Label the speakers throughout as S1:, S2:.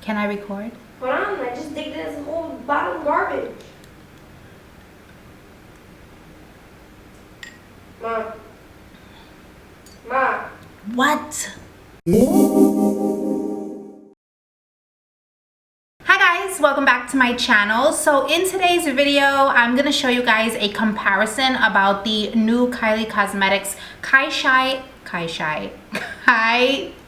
S1: Can I record?
S2: Hold on, I just digged this whole bottle of garbage. Ma. Ma.
S1: What? Hi guys, welcome back to my channel. So in today's video, I'm going to show you guys a comparison about the new Kylie Cosmetics KyShadow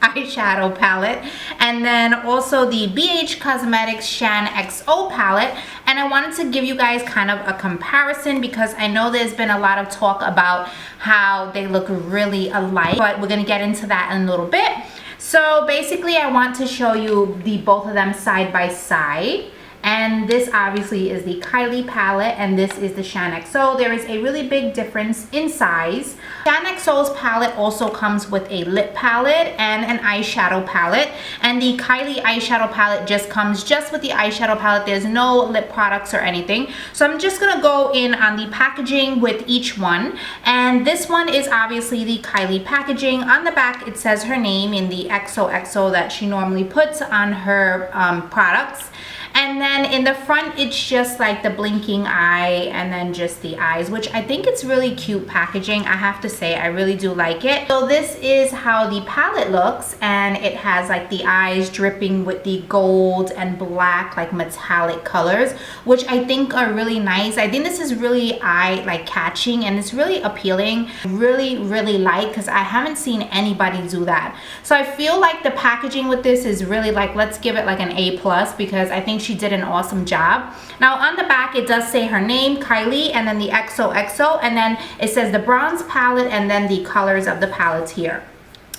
S1: eyeshadow palette, and then also the BH Cosmetics Shaaanxo palette. And I wanted to give you guys kind of a comparison because I know there's been a lot of talk about how they look really alike, but we're going to get into that in a little bit. So basically I want to show you both of them side by side. And this obviously is the Kylie palette and this is the Shaaanxo. There is a really big difference in size. Shaaanxo's palette also comes with a lip palette and an eyeshadow palette. And the Kylie eyeshadow palette just comes with the eyeshadow palette. There's no lip products or anything. So I'm just gonna go in on the packaging with each one. And this one is obviously the Kylie packaging. On the back it says her name in the XOXO that she normally puts on her products. And then in the front, it's just like the blinking eye and then just the eyes, which I think it's really cute packaging. I have to say, I really do like it. So this is how the palette looks, and it has like the eyes dripping with the gold and black, like metallic colors, which I think are really nice. I think this is really eye catching and it's really appealing. Really like, because I haven't seen anybody do that. So I feel like the packaging with this is really like, let's give it like an A+, because I think she did an awesome job. Now on the back it does say her name, Kylie, and then the XOXO, and then it says the bronze palette and then the colors of the palettes here.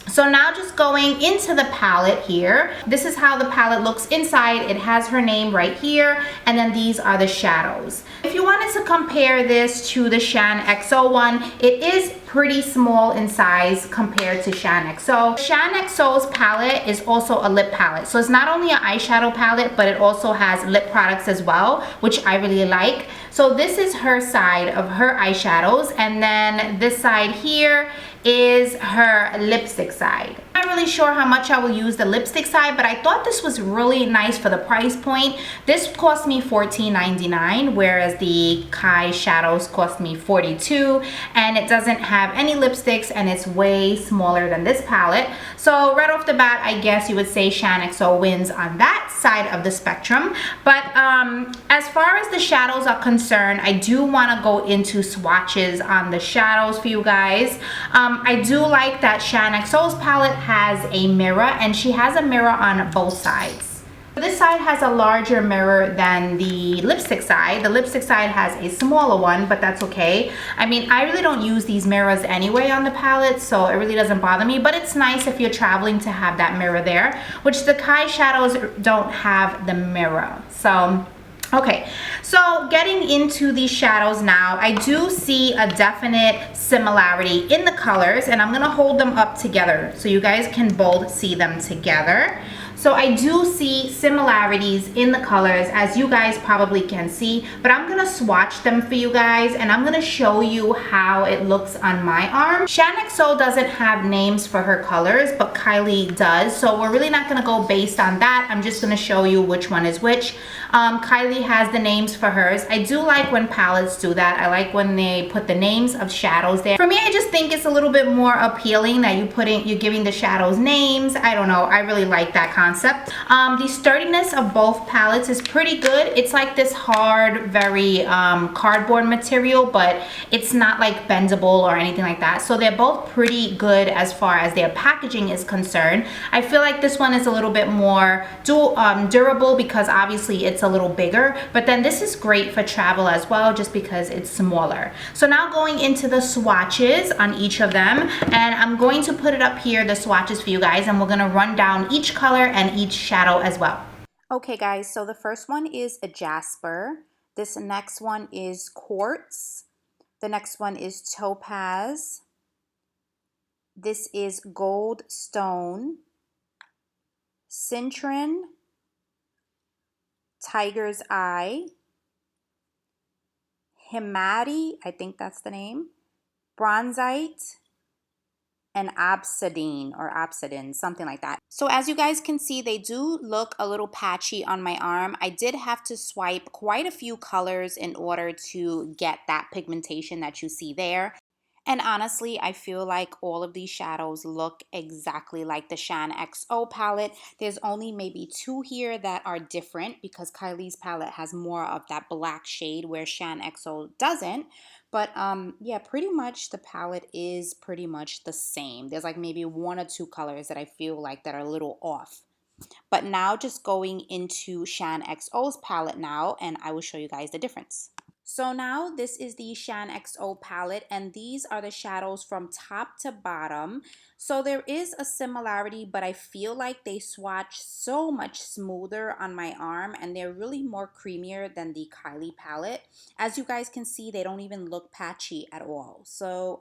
S1: So now just going into the palette here, this is how the palette looks inside. It has her name right here, and then these are the shadows. If you wanted to compare this to the Shaaanxo one, it is pretty small in size compared to Shaaanxo. Shaaanxo's palette is also a lip palette. So it's not only an eyeshadow palette, but it also has lip products as well, which I really like. So this is her side of her eyeshadows, and then this side here is her lipstick side. I'm not really sure how much I will use the lipstick side, but I thought this was really nice for the price point. This cost me $14.99, whereas the KyShadows cost me $42, and it doesn't have any lipsticks and it's way smaller than this palette. So right off the bat, I guess you would say Shaaanxo wins on that side of the spectrum. But as far as the shadows are concerned, I do want to go into swatches on the shadows for you guys. I do like that Shaaanxo's palette has a mirror, and she has a mirror on both sides. This side has a larger mirror than the lipstick side. The lipstick side has a smaller one, but that's okay. I mean, I really don't use these mirrors anyway on the palette, so it really doesn't bother me, but it's nice if you're traveling to have that mirror there, which the KyShadows don't have the mirror. So okay, so getting into the shadows now, I do see a definite similarity in the colors, and I'm gonna hold them up together so you guys can both see them together. So I do see similarities in the colors, as you guys probably can see, but I'm gonna swatch them for you guys and I'm gonna show you how it looks on my arm. Shaaanxo doesn't have names for her colors, but Kylie does, so we're really not gonna go based on that. I'm just gonna show you which one is which. Kylie has the names for hers. I do like when palettes do that. I like when they put the names of shadows there. For me, I just think it's a little bit more appealing that you're giving the shadows names. I don't know, I really like that concept. The sturdiness of both palettes is pretty good. It's like this hard, very cardboard material, but it's not like bendable or anything like that. So they're both pretty good as far as their packaging is concerned. I feel like this one is a little bit more durable because obviously it's a little bigger, but then this is great for travel as well just because it's smaller. So now going into the swatches on each of them, and I'm going to put it up here, the swatches for you guys, and we're going to run down each color and each shadow as well. Okay guys, so the first one is a jasper. This next one is quartz. The next one is topaz. This is gold stone, citron, tiger's eye, hemati, I think that's the name, bronzite, an obsidian, something like that. So as you guys can see, they do look a little patchy on my arm. I did have to swipe quite a few colors in order to get that pigmentation that you see there. And honestly, I feel like all of these shadows look exactly like the Shaaanxo palette. There's only maybe 2 here that are different because Kylie's palette has more of that black shade where Shaaanxo doesn't. But yeah, pretty much the palette is pretty much the same. There's like maybe 1 or 2 colors that I feel like that are a little off. But now just going into Shaaanxo's palette now, and I will show you guys the difference. So now this is the Shaaanxo palette, and these are the shadows from top to bottom. So there is a similarity, but I feel like they swatch so much smoother on my arm, and they're really more creamier than the Kylie palette. As you guys can see, they don't even look patchy at all. So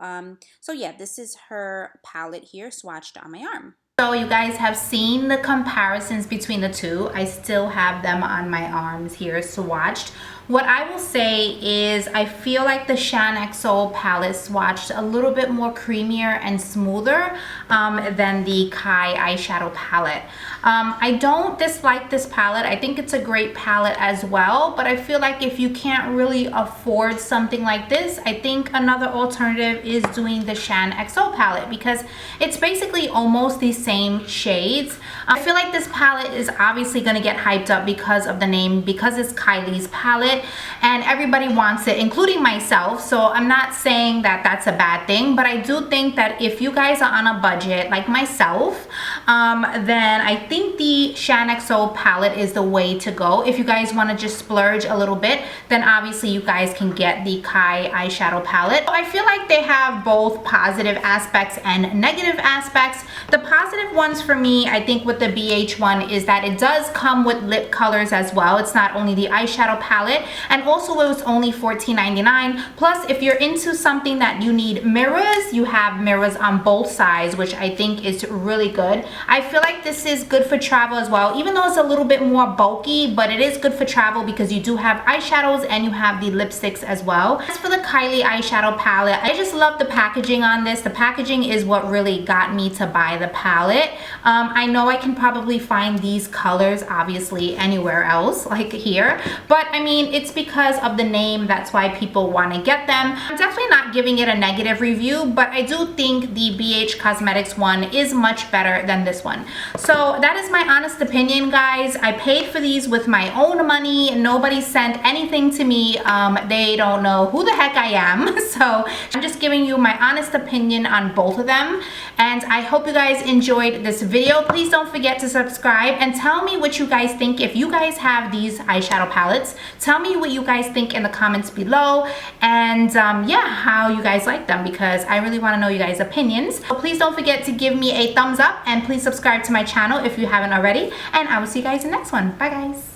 S1: yeah, this is her palette here swatched on my arm. So you guys have seen the comparisons between the two. I still have them on my arms here swatched. What I will say is I feel like the Shaaanxo palette swatched a little bit more creamier and smoother than the Kai eyeshadow palette. I don't dislike this palette. I think it's a great palette as well, but I feel like if you can't really afford something like this, I think another alternative is doing the Shaaanxo palette because it's basically almost the same shades. I feel like this palette is obviously going to get hyped up because of the name, because it's Kylie's palette and everybody wants it, including myself. So I'm not saying that that's a bad thing, but I do think that if you guys are on a budget like myself, then I think the Shaaanxo palette is the way to go. If you guys want to just splurge a little bit, then obviously you guys can get the Kai eyeshadow palette. I feel like they have both positive aspects and negative aspects. The positive ones for me, I think with the BH one, is that it does come with lip colors as well. It's not only the eyeshadow palette, and also it was only $14.99. Plus, if you're into something that you need mirrors, you have mirrors on both sides, which I think is really good. I feel like this is good for travel as well, even though it's a little bit more bulky, but it is good for travel because you do have eyeshadows and you have the lipsticks as well. As for the Kylie eyeshadow palette, I just love the packaging on this. The packaging is what really got me to buy the palette. I know I can probably find these colors obviously anywhere else, like here, but I mean, it's because of the name, that's why people want to get them. I'm definitely not giving it a negative review, but I do think the BH Cosmetics one is much better than this one. So that is my honest opinion, guys. I paid for these with my own money. Nobody sent anything to me. They don't know who the heck I am. So I'm just giving you my honest opinion on both of them. And I hope you guys enjoyed this video. Please don't forget to subscribe and tell me what you guys think. If you guys have these eyeshadow palettes, tell me what you guys think in the comments below, and yeah, how you guys like them, because I really want to know you guys' opinions. So please don't forget to give me a thumbs up and please subscribe to my channel if you haven't already, and I will see you guys in the next one. Bye guys.